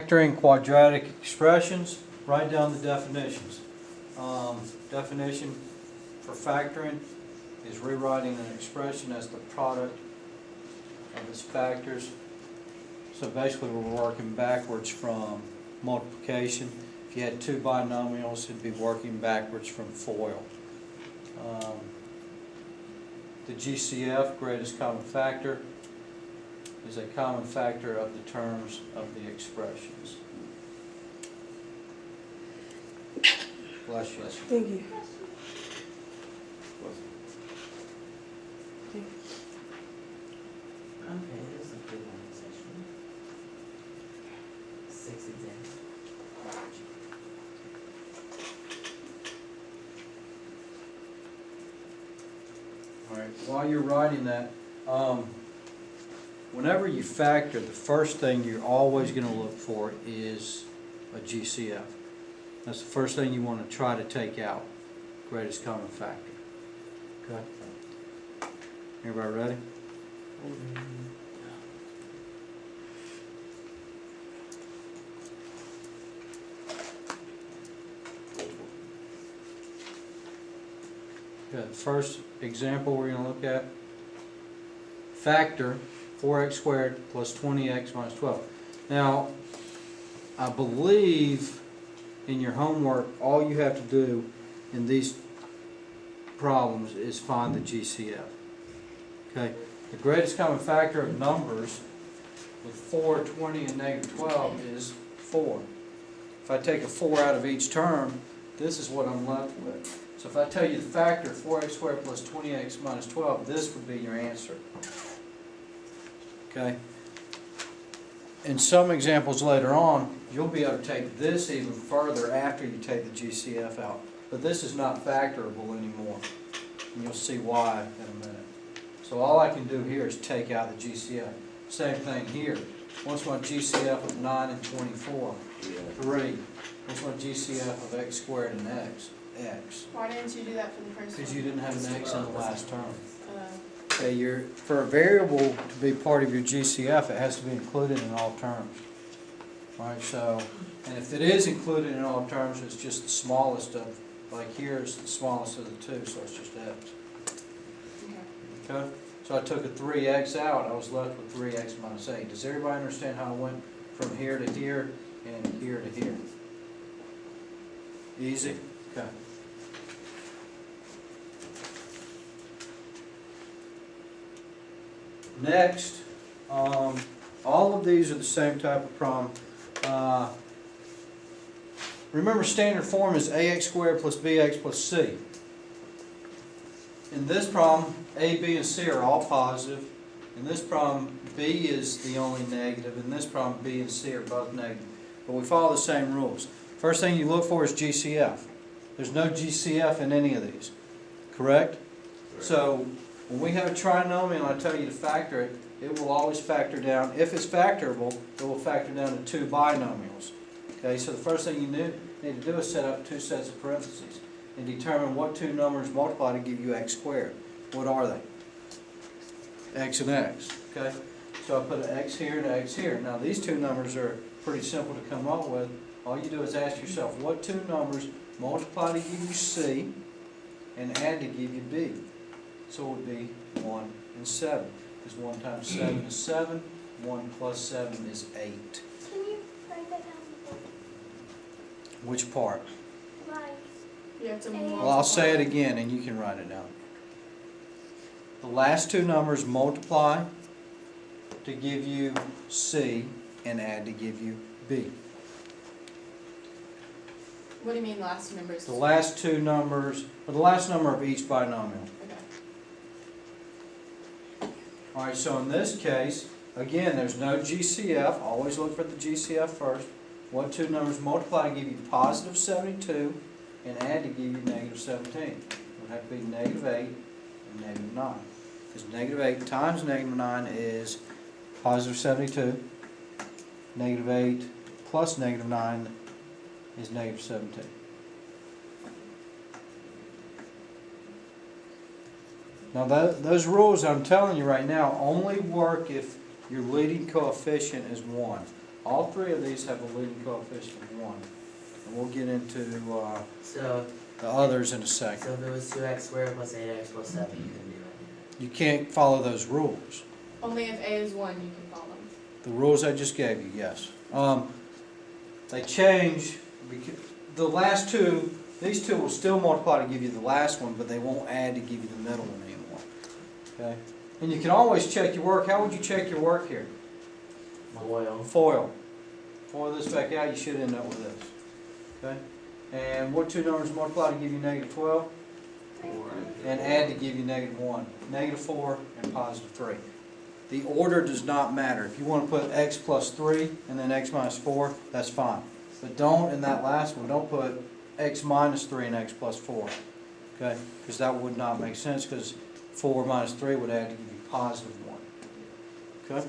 factoring quadratic expressions, write down the definitions. Definition for factoring is rewriting an expression as the product of its factors. So basically we're working backwards from multiplication. If you had two binomials, it'd be working backwards from FOIL. The GCF, greatest common factor, is a common factor of the terms of the expressions. Bless you. Thank you. Okay, this is a good one session. 6 examples. All right, while you're writing that, whenever you factor, the first thing you're always going to look for is a GCF. That's the first thing you want to try to take out, greatest common factor. Okay? Everybody ready? Okay, first example we're going to look at, factor 4x squared plus 20x minus 12. Now, I believe in your homework, all you have to do in these problems is find the GCF. Okay, the greatest common factor of numbers with 4, 20, and negative 12 is 4. If I take a 4 out of each term, this is what I'm left with. So if I tell you the factor 4x squared plus 20x minus 12, this would be your answer. Okay? In some examples later on, you'll be able to take this even further after you take the GCF out. But this is not factorable anymore. And you'll see why in a minute. So all I can do here is take out the GCF. Same thing here. What's my GCF of 9 and 24? 3. What's my GCF of x squared and x? X. Why didn't you do that for the first one? Because you didn't have an x in the last term. Uh, Okay, for a variable to be part of your GCF, it has to be included in all terms. Right, so, and if it is included in all terms, it's just the smallest of, like here is the smallest of the two, so it's just x. okay. Okay? So I took a 3x out, I was left with 3x minus 8. Does everybody understand how I went from here to here and here to here? Easy? Okay. Next, all of these are the same type of problem. Remember, standard form is ax squared plus bx plus c. In this problem, a, b, and c are all positive. In this problem, b is the only negative. In this problem, b and c are both negative. But we follow the same rules. First thing you look for is GCF. There's no GCF in any of these. Correct? So, when we have a trinomial and I tell you to factor it, it will always factor down. If it's factorable, it will factor down to two binomials. Okay, so the first thing you need to do is set up two sets of parentheses and determine what two numbers multiply to give you x squared. What are they? X and x. Okay, so I put an x here and an x here. Now these two numbers are pretty simple to come up with. All you do is ask yourself, what two numbers multiply to give you c and add to give you b? So it would be 1 and 7. Because 1 times 7 is 7. 1 plus 7 is 8. Can you write that down? Which part? Like, You have to Well, I'll say it again and you can write it down. The last two numbers multiply to give you c and add to give you b. What do you mean last numbers? The last two numbers, or the last number of each binomial. Okay. Alright, so in this case, again, there's no GCF. Always look for the GCF first. What two numbers multiply to give you positive 72 and add to give you negative 17? It would have to be negative 8 and negative 9. Because negative 8 times negative 9 is positive 72. Negative 8 plus negative 9 is negative 17. Now those rules I'm telling you right now only work if your leading coefficient is 1. All three of these have a leading coefficient of 1. And we'll get into So, the others in a so second. if it was 2x squared plus 8x plus 7, you couldn't do it. You can't follow those rules. Only if A is 1 you can follow. The rules I just gave you, yes. They change, the last two, these two will still multiply to give you the last one, but they won't add to give you the middle one anymore. Okay? And you can always check your work. How would you check your work here? Foil. Foil. Foil this back out, you should end up with this. Okay? And what two numbers multiply to give you negative 12? 4. And add to give you negative 1. Negative 4 and positive 3. The order does not matter. If you want to put x plus 3 and then x minus 4, that's fine. But don't, in that last one, don't put x minus 3 and x plus 4. Okay? Because that would not make sense, because 4 minus 3 would add to give you positive 1. Okay?